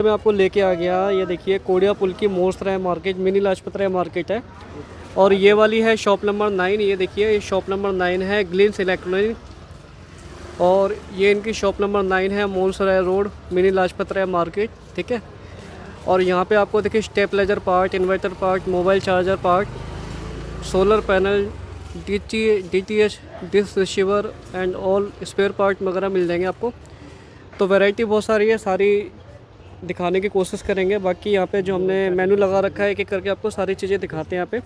मैं आपको लेके आ गया। ये देखिए कोडिया पुल की मोस्ट राय market, mini Lajpat Rai market है और ये वाली है शॉप नंबर 9। ये देखिए ये शॉप नंबर 9 है ग्लिम्स इलेक्ट्रॉनिक और ये इनकी शॉप नंबर 9 है Molsarai road, mini Lajpat Rai market. ठीक है, और यहाँ पे आपको देखिए stabiliser part, inverter part, mobile charger part, solar panel, DTH disc receiver and all spare part वगैरह मिल जाएंगे आपको। तो वैरायटी बहुत सारी है, सारी दिखाने की कोशिश करेंगे। बाकी यहाँ पे जो हमने मेनू लगा रखा है, एक एक करके आपको सारी चीज़ें दिखाते हैं। यहाँ पे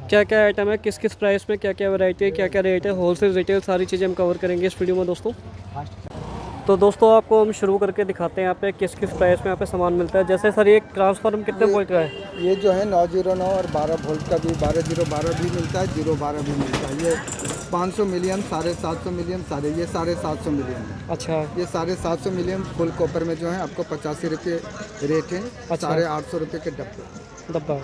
क्या क्या आइटम है, किस किस प्राइस में, क्या क्या वैरायटी है, क्या क्या रेट है, होलसेल रिटेल सारी चीज़ें हम कवर करेंगे इस वीडियो में दोस्तों। तो दोस्तों आपको हम शुरू करके दिखाते हैं यहाँ पे किस किस प्राइस में यहाँ पे सामान मिलता है। जैसे सर एक ट्रांसफार्मर कितने वोल्ट का है? ये जो है 909 और 12 वोल्ट का भी 1212 भी मिलता है, 012 भी मिलता है। ये 500 मिलियन, 750 मिलियन, सारे ये 750 मिलियन है। अच्छा, ये 750 मिलियन फुल कॉपर में जो है आपको 85 रुपये रेट है। अच्छा। 850 रुपये के डब्बा।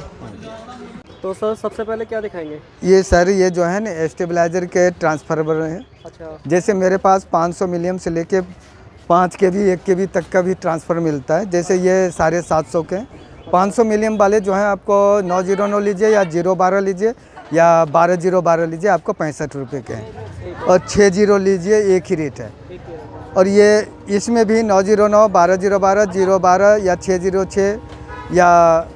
तो सर सबसे पहले क्या दिखाएंगे? ये सर ये जो है ना स्टेबलाइजर के ट्रांसफार्मर हैं। अच्छा, जैसे मेरे पास 500 मिलियन से लेके 5 के भी 1 के भी तक का भी ट्रांसफ़र मिलता है। जैसे ये 750 के 500 मिलियन वाले जो हैं आपको 909 लीजिए या 012 लीजिए या 12012 लीजिए, आपको 65 रुपये के हैं। और 60 लीजिए, एक ही रेट है। और ये इसमें भी 909, 12012, 012 या 606 या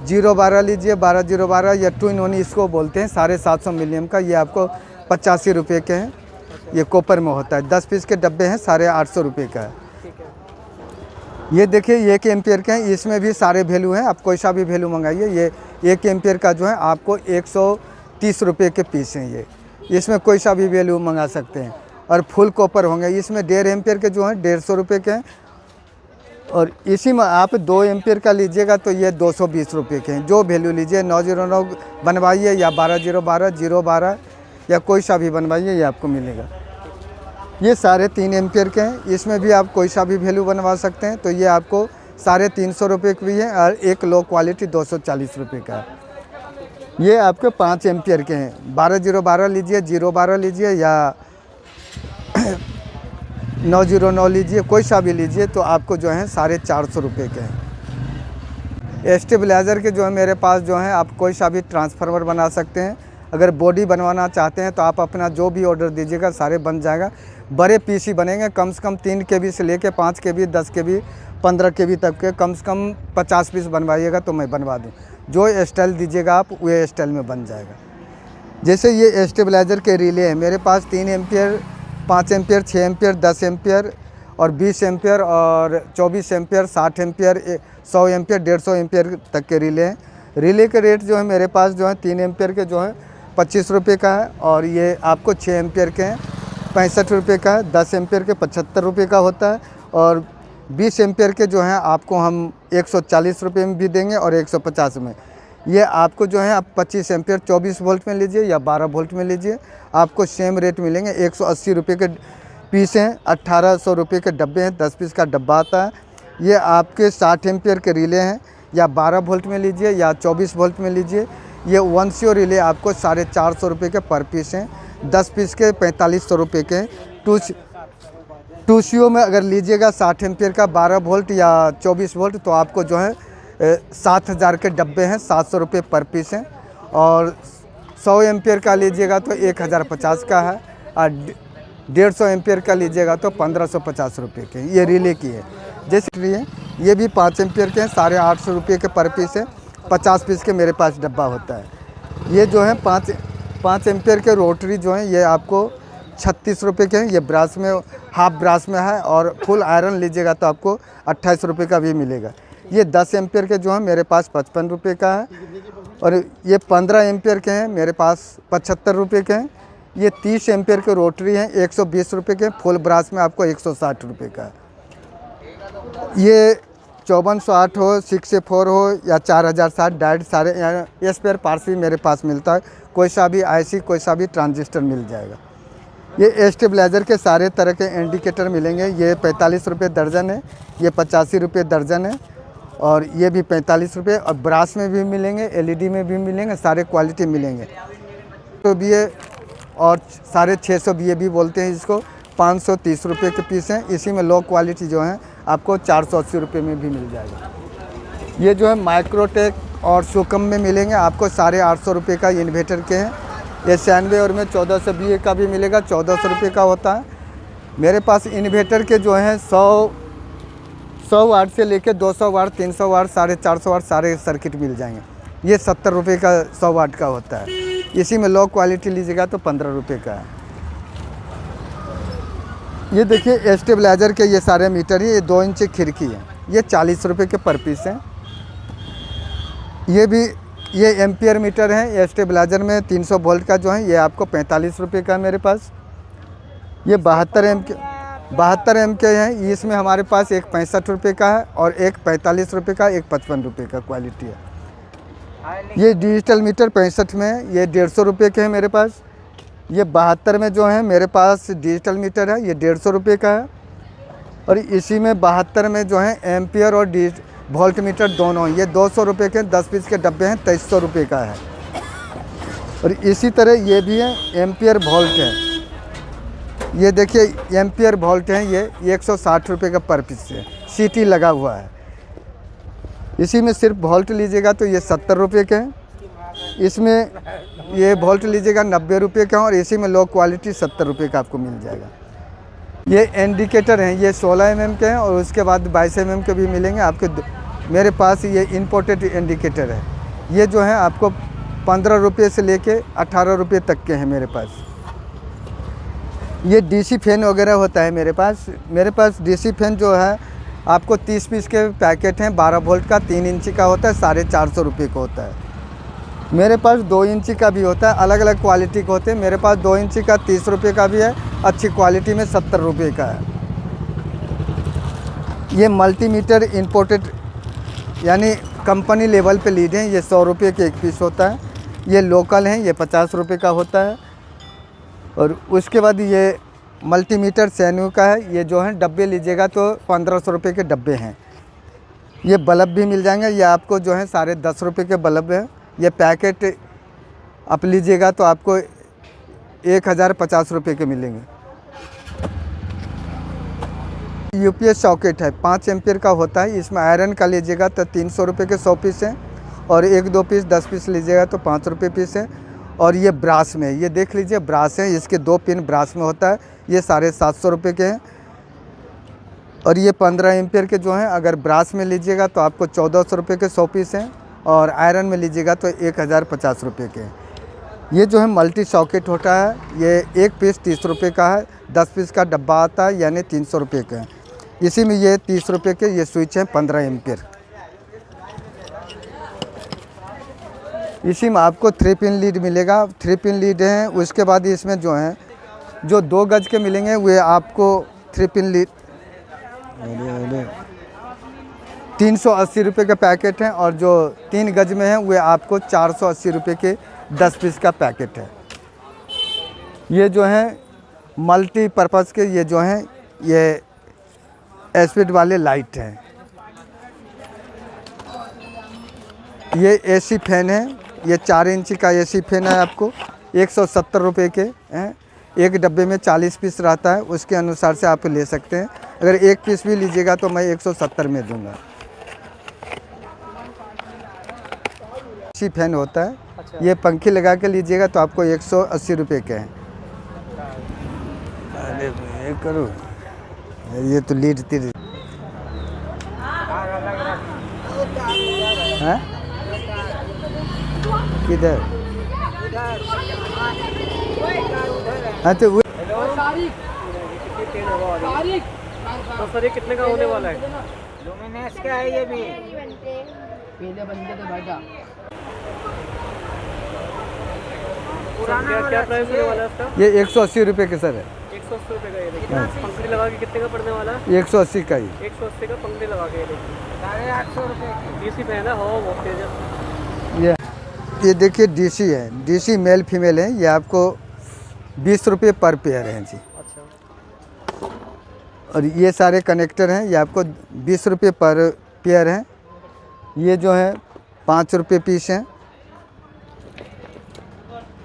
012 लीजिए, 12012 या 2 in 1 इसको बोलते हैं। 750 मिलियन का ये आपको 85 रुपये के हैं। ये कॉपर में होता है, 10 पीस के डब्बे हैं, 850 रुपये का है। ये देखिए ये 1 एम्पियर के हैं, इसमें भी सारे वैल्यू हैं, आप कोई सा भी वैल्यू मंगाइए। ये 1 एम्पियर का जो है आपको 130 रुपये के पीस हैं। ये इसमें कोई सा भी वैल्यू मंगा सकते हैं। और फुल कॉपर होंगे, इसमें 1.5 एम्पियर के जो हैं 150 रुपये के हैं। और इसी में आप 2 एम्पियर का लीजिएगा तो ये 220 रुपये के हैं। जो वैल्यू लीजिए 909 बनवाइए या 12012, 012 या कोई सा भी बनवाइए, ये आपको मिलेगा। ये सारे 3 एम्पियर के हैं, इसमें भी आप कोई सा भी वैल्यू बनवा सकते हैं। तो ये आपको 350 रुपये की भी है और एक लो क्वालिटी 240 रुपये का है। ये आपके 5 एम्पियर के हैं, 12012 लीजिए, 012 लीजिए या 909 लीजिए, कोई सा भी लीजिए, तो आपको जो है 450 रुपये के हैं। स्टेबलाइजर के जो है मेरे पास जो है आप कोई सा भी ट्रांसफार्मर बना सकते हैं। अगर बॉडी बनवाना चाहते हैं तो आप अपना जो भी ऑर्डर दीजिएगा सारे बन जाएगा। बड़े पीस ही बनेंगे, कम से कम 3 KB से लेके 5 KB, 10 KB, 15 KB तक के कम से कम 50 पीस बनवाइएगा तो मैं बनवा दूँ। जो स्टाइल दीजिएगा आप वो स्टाइल में बन जाएगा। जैसे ये स्टेबलाइजर के रिले हैं मेरे पास 3 एम्पियर, 5 एम्पियर, 6 एम्पियर, 10 एम्पियर और 20 एम्पियर और 24 एम्पियर, 60 एम्पियर, 100 एम्पियर, 150 एम्पियर तक के रिले हैं। रिले के रेट जो है मेरे पास जो है 3 एम्पियर के जो है 25 रुपये का है और ये आपको 6 एम्पियर के हैं 65 रुपये का है, 10 एम्पियर के 75 रुपये का होता है और 20 एम्पियर के जो हैं आपको हम 140 रुपये में भी देंगे और 150 में। ये आपको जो है आप 25 एम्पियर 24 वोल्ट में लीजिए या 12 वोल्ट में लीजिए, आपको सेम रेट मिलेंगे। 180 रुपये के पीस हैं, 1800 रुपये के डब्बे हैं, 10 पीस का डब्बा आता है। ये आपके 60 एम्पियर के रिले हैं, या 12 वोल्ट में लीजिए या 24 वोल्ट में लीजिए। ये 1 CO रिले आपको 450 रुपये के पर पीस हैं, 10 पीस के 4500 रुपये के। 2 CO में अगर लीजिएगा 60 एम्पियर का 12 वोल्ट या 24 वोल्ट तो आपको जो है 7000 के डब्बे हैं, 700 रुपये पर पीस हैं। और 100 एम्पियर का लीजिएगा तो 1050 का है और 150 एम्पियर का लीजिएगा तो 1550 रुपये के। ये रिले की है। जैसे ये भी 5 एम्पियर के हैं, 850 रुपये के पर पीस है, 50 पीस के मेरे पास डब्बा होता है। ये जो है 5 एम्पियर के रोटरी जो हैं ये आपको 36 रुपये के हैं। ये ब्रास में, हाफ ब्रास में है और फुल आयरन लीजिएगा तो आपको 28 रुपये का भी मिलेगा। ये 10 एम्पियर के जो हैं मेरे पास 55 रुपये का है और ये 15 एम्पियर के हैं मेरे पास 75 रुपये के हैं। ये 30 एम्पियर के रोटरी हैं, 120 रुपये के, फुल ब्रास में आपको 160 रुपये का है। ये 5408 हो, 6A4 हो या 4060 डायरेक्ट सारे स्पेयर पार्ट्स भी मेरे पास मिलता है। कोई सा भी IC, कोई सा भी ट्रांजिस्टर मिल जाएगा। ये स्टेबलाइजर के सारे तरह के इंडिकेटर मिलेंगे। ये 45 रुपये दर्जन है, ये 85 रुपये दर्जन है और ये भी 45 रुपये। और ब्रास में भी मिलेंगे, LED में भी मिलेंगे, सारे क्वालिटी मिलेंगे। तो BA और 650 BA भी बोलते हैं इसको, 530 रुपये के पीस हैं। इसी में लो क्वालिटी जो है आपको 480 रुपये में भी मिल जाएगा। ये जो है माइक्रोटेक और सुकम में मिलेंगे आपको 850 रुपये का इन्वर्टर के हैं। ये 96 और में 1420 का भी मिलेगा, 1400 रुपये का होता है। मेरे पास इन्वर्टर के जो हैं 100 वाट से लेके 200 वाट, 300 वाट, 450 वाट सारे सर्किट मिल जाएंगे। ये 70 रुपये का 100 वाट का होता है। इसी में लो क्वालिटी लीजिएगा तो 15 रुपये का है। ये देखिए स्टेबलाइजर के ये सारे मीटर हैं। ये 2 इंच खिड़की है, ये 40 रुपये के पर पीस हैं। ये एम्पियर मीटर है। ये स्टेबलाइजर में 300 वोल्ट का जो है ये आपको 45 रुपये का है मेरे पास। ये 72 एम के हैं। इसमें हमारे पास एक 65 रुपये का है और एक 45 रुपये का, एक 55 रुपये का क्वालिटी है। ये डिजिटल मीटर 65 में ये 150 रुपये के हैं मेरे पास। ये 72 में जो है मेरे पास डिजिटल मीटर है, ये 150 रुपये का है। और इसी में 72 में जो है एम्पियर और वोल्ट मीटर दोनों, ये 200 रुपये के 10 पीस के डब्बे हैं, 2300 रुपये का है। और इसी तरह ये भी है एम्पियर वोल्ट है। ये देखिए एम्पियर वोल्ट है, ये 160 रुपये का पर पीस है, सीटी लगा हुआ है। इसी में सिर्फ वोल्ट लीजिएगा तो ये 70 रुपये के हैं। इसमें ये वोल्ट लीजिएगा 90 रुपये का, और इसी में लो क्वालिटी 70 रुपये का आपको मिल जाएगा। ये इंडिकेटर हैं, ये 16 mm के हैं और उसके बाद 22 mm के भी मिलेंगे आपके। मेरे पास ये इंपोर्टेड इंडिकेटर है। ये जो है आपको 15 रुपये से लेके 18 रुपये तक के हैं मेरे पास। ये डीसी फैन वगैरह होता है मेरे पास डीसी फैन जो है आपको 30 पीस के पैकेट हैं। 12 वोल्ट का 3 इंची का होता है, 450 रुपये का होता है। मेरे पास 2 इंची का भी होता है, अलग अलग क्वालिटी के होते हैं। मेरे पास 2 इंची का 30 रुपये का भी है, अच्छी क्वालिटी में 70 रुपये का है। ये मल्टीमीटर इंपोर्टेड यानी कंपनी लेवल पे लीड हैं, ये 100 रुपये के एक पीस होता है। ये लोकल हैं, ये 50 रुपये का होता है। और उसके बाद ये मल्टीमीटर सैन्यू का है, ये जो है डब्बे लीजिएगा तो 1500 रुपये के डब्बे हैं। ये बल्ब भी मिल जाएंगे, ये आपको जो है 10.5 रुपये के बल्ब है। ये पैकेट आप लीजिएगा तो आपको 1050 रुपये के मिलेंगे। यूपीएस सॉकेट है, 5 एम्पियर का होता है। इसमें आयरन का लीजिएगा तो 300 रुपये के 100 पीस हैं, और 1-2 पीस 10 पीस लीजिएगा तो 5 रुपये पीस है। और ये ब्रास में, ये देख लीजिए ब्रास है, इसके 2 पिन ब्रास में होता है, ये 750 रुपये के हैं। और ये 15 एम्पियर के जो हैं अगर ब्रास में लीजिएगा तो आपको 1400 रुपये के 100 पीस हैं, और आयरन में लीजिएगा तो 1050 रुपये के। ये जो है मल्टी सॉकेट होता है, ये एक पीस 30 रुपये का है, 10 पीस का डब्बा आता है, यानी 300 रुपये का है। इसी में ये 30 रुपये के ये स्विच हैं 15 एम्पियर। इसी में आपको 3 पिन लीड मिलेगा, 3 पिन लीड हैं। उसके बाद इसमें जो हैं जो 2 गज के मिलेंगे वे आपको 3 पिन लीड 380 रुपये के पैकेट हैं, और जो 3 गज में हैं वे आपको 480 रुपये के 10 पीस का पैकेट है। ये जो हैं मल्टीपर्पज़ के ये जो हैं ये स्पीड वाले लाइट हैं। ये एसी फैन है, ये 4 इंची का एसी फैन है, आपको 170 रुपये के हैं। एक डब्बे में 40 पीस रहता है, उसके अनुसार से आप ले सकते हैं। अगर एक पीस भी लीजिएगा तो मैं 170 में दूंगा। एसी फैन होता है। अच्छा। ये पंखी लगा के लीजिएगा तो आपको 180 रुपये के हैं। अरे ये करो, ये तो लीड तीर है किधर? अच्छा तो सर ये कितने का होने वाला है? लुमिनस का है ये भी। क्या प्राइस होने वाला है इसका? ये 180 रुपये के सर है। 180 रुपये का। ये देखिए पंखड़ी लगा के कितने का पड़ने वाला है? 180 का ही। 180 का पंखड़ी लगा के। ये देखिए 850 रुपये की डीसी फैन है, हवा बहुत तेज है। ये देखिए डीसी है, डीसी मेल फीमेल है। ये आपको 20 रुपये पर पेयर हैं जी। अच्छा। और ये सारे कनेक्टर हैं, ये आपको 20 रुपये पर पेयर हैं। ये जो है 5 रुपये पीस हैं।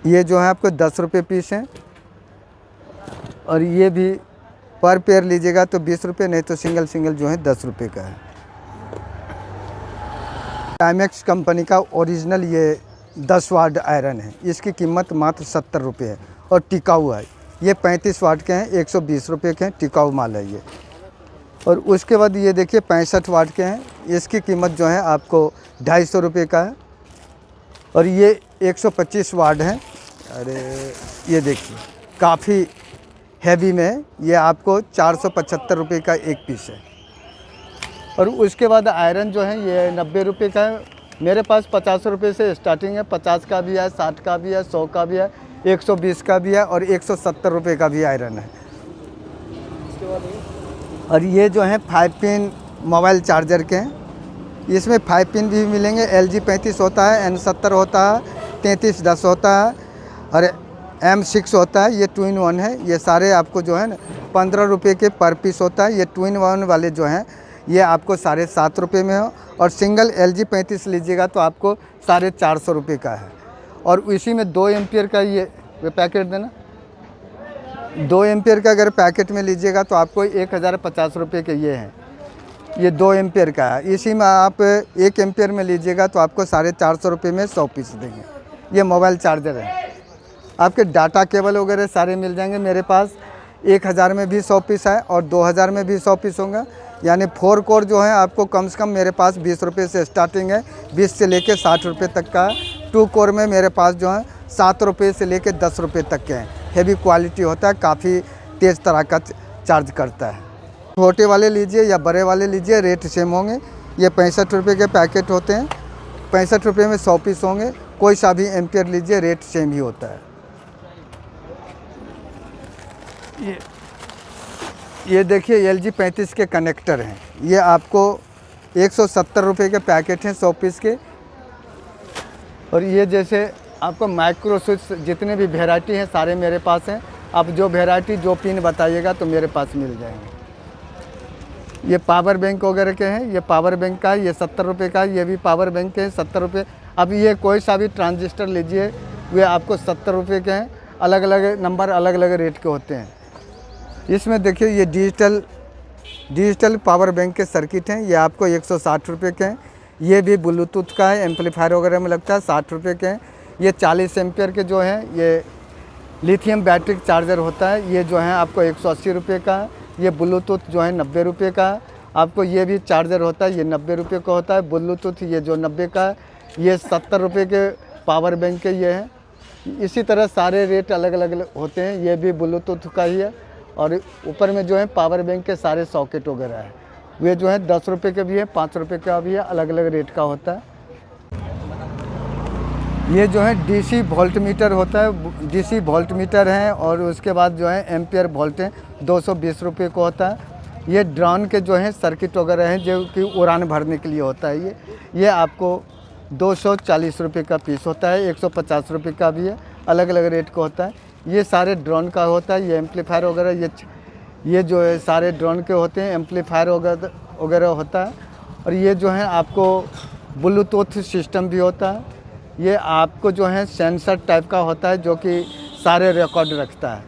ये जो है आपको 10 रुपये पीस हैं। और ये भी पर पेयर लीजिएगा तो 20 रुपये, नहीं तो सिंगल सिंगल जो है 10 रुपये का है। टाइमेक्स कंपनी का ओरिजिनल ये 10 वाट आयरन है, इसकी कीमत मात्र 70 रुपये है और टिकाऊ है। ये 35 वाट के हैं, 120 रुपये के हैं, टिकाऊ माल है ये। और उसके बाद ये देखिए 65 वाट के हैं, इसकी कीमत जो है आपको 250 रुपये का है। और ये 125 वाट है, अरे ये देखिए काफ़ी हैवी में है, ये आपको 475 रुपये का एक पीस है। और उसके बाद आयरन जो है ये 90 रुपये का है। मेरे पास 50 रुपये से स्टार्टिंग है, 50 का भी है, 60 का भी है, 100 का भी है, 120 का भी है और 170 रुपये का भी आयरन है। और ये जो है 5 पिन मोबाइल चार्जर के हैं, इसमें 5 पिन भी मिलेंगे। LG 35 होता है, N70 होता है, 3310 होता है और M6 होता है। ये 2 in 1 है। ये सारे आपको जो है ना 15 रुपये के पर पीस होता है। ये 2 in 1 वाले जो हैं ये आपको 7.5 रुपये में हो, और सिंगल LG 35 लीजिएगा तो आपको 450 रुपये का है। और इसी में 2 एम्पियर का ये पैकेट देना, 2 एम्पियर का अगर पैकेट में लीजिएगा तो आपको 1050 रुपये के ये हैं। ये 2 एम्पियर का है। इसी में आप 1 एम्पियर में लीजिएगा तो आपको 450 रुपये में 100 पीस देंगे। ये मोबाइल चार्जर है। आपके डाटा केबल वगैरह सारे मिल जाएंगे मेरे पास। 1000 में भी 100 पीस है और 2000 में भी 100 पीस होंगे। यानी 4 कोर जो है आपको कम से कम मेरे पास 20 रुपये से स्टार्टिंग है, 20 से लेके 60 रुपये तक का है। 2 कोर में मेरे पास जो है 7 रुपये से लेके 10 रुपये तक के हैं। हेवी क्वालिटी होता है, काफ़ी तेज़ तरह का चार्ज करता है। छोटे वाले लीजिए या बड़े वाले लीजिए, रेट सेम होंगे। ये 65 रुपये के पैकेट होते हैं, 65 रुपये में 100 पीस होंगे। कोई सा भी एम्पियर लीजिए, रेट सेम ही होता है। ये देखिए LG 35 के कनेक्टर हैं। ये आपको 170 रुपये के पैकेट हैं 100 पीस के। और ये जैसे आपको माइक्रो स्विच जितने भी वेराइटी हैं सारे मेरे पास हैं। आप जो वेराइटी जो पिन बताइएगा तो मेरे पास मिल जाएंगे। ये पावर बैंक वगैरह के हैं। ये पावर बैंक का है, ये 70 रुपये का है। ये भी पावर बैंक के हैं 70 रुपये। अब ये कोई सा भी ट्रांजिस्टर लीजिए, वे आपको 70 रुपये के हैं। अलग अलग नंबर, अलग अलग रेट के होते हैं। इसमें देखिए ये डिजिटल पावर बैंक के सर्किट हैं। ये आपको 160 रुपये के हैं। ये भी ब्लूटूथ का है, एम्पलीफायर वगैरह में लगता है, 60 रुपये के हैं। ये 40 एम्पियर के जो हैं ये लिथियम बैटरी चार्जर होता है। ये जो है आपको 180 रुपये का है। ये ब्लूटूथ जो है 90 रुपये का है। आपको ये भी चार्जर होता है, ये 90 रुपये का होता है। ब्लूटूथ ये जो 90 का है, ये 70 रुपये के पावर बैंक के ये हैं। इसी तरह सारे रेट अलग अलग होते हैं। ये भी ब्लूटूथ का ही है। और ऊपर में जो है पावर बैंक के सारे सॉकेट वगैरह है। वे जो है 10 रुपये के भी है, 5 रुपये का भी है, अलग अलग रेट का होता है। ये जो है DC वोल्ट मीटर होता है, DC वोल्ट मीटर है। और उसके बाद जो है एम्पियर वोल्ट है, 220 रुपये को होता है। ये ड्रोन के जो है सर्किट वगैरह हैं जो कि उड़ान भरने के लिए होता है। ये आपको 240 रुपये का पीस होता है, 150 रुपये का भी है, अलग अलग रेट का होता है। ये सारे ड्रोन का होता है। ये एम्पलीफायर वगैरह ये जो है सारे ड्रोन के होते हैं, एम्पलीफायर वगैरह होता है। और ये जो है आपको ब्लूटूथ सिस्टम भी होता है। ये आपको जो है सेंसर टाइप का होता है जो कि सारे रिकॉर्ड रखता है।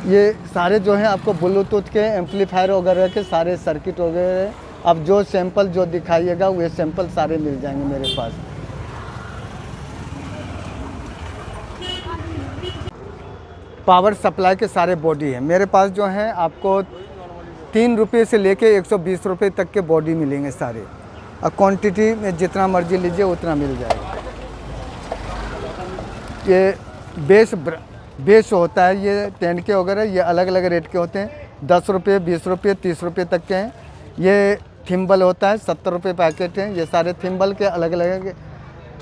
ये सारे जो हैं आपको ब्लूटूथ के एम्पलीफायर वगैरह के सारे सर्किट वगैरह। अब जो सैंपल जो दिखाइएगा वे सैंपल सारे मिल जाएंगे मेरे पास। पावर सप्लाई के सारे बॉडी हैं मेरे पास जो हैं। आपको 3 रुपये से लेके 120 रुपये तक के बॉडी मिलेंगे सारे। और क्वांटिटी में जितना मर्जी लीजिए उतना मिल जाएगा। ये बेस होता है, ये टेंट के वगैरह ये अलग अलग रेट के होते हैं। 10 रुपये, 20 रुपये, 30 रुपये तक के हैं। ये थिम्बल होता है, 70 रुपये पैकेट हैं। ये सारे थिम्बल के अलग अलग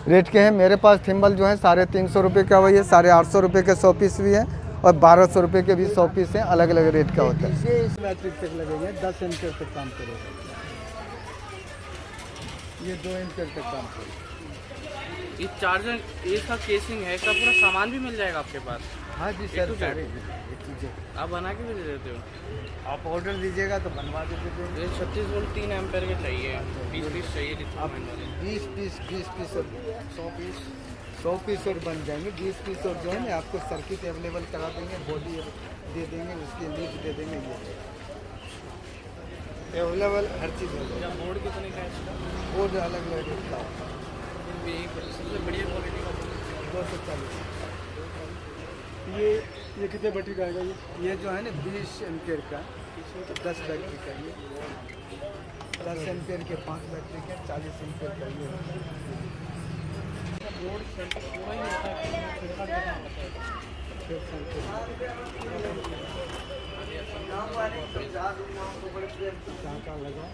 रेट के हैं। मेरे पास थिम्बल जो है 350 रुपये का वही है, 850 रुपये के 100 पीस भी है और 1200 रुपये के भी 100 पीस हैं। अलग अलग रेट का होता है। ये इस मैट्रिक तक लगेंगे, 10 एम्पियर तक काम करेगा। ये 2 एम्पियर तक काम करेगा। ये चार्जर, इसका केसिंग है, इसका पूरा सामान भी मिल जाएगा आपके पास? हाँ जी सर, सारे चीज़ें आप बना के भी दे देते हो? आप ऑर्डर दीजिएगा तो बनवा के दे देंगे। ये 36 वोल्ट 3 एम्पेयर के चाहिए, 20 पीस चाहिए। आप 20 पीस और 100 पीस और बन जाएंगे। 20 पीस और जो है ना आपको सर्किट अवेलेबल करा देंगे, बॉडी दे देंगे, उसके लिंक दे देंगे। ये अवेलेबल हर चीज़ है। बोर्ड कितने का है इसका? बोर्ड अलग अलग रेट का सबसे बढ़िया क्वालिटी का 240। ये कितने बैटरी का आएगा ये जो है ना 20 एम्पियर का 10 बैटरी का, ये 10 एम्पियर के 5 बैटरी के 40 एम्पियर का ये है। बोर्ड सेंटर पूरा ही होता है, फिर करना होता है। क्या लगा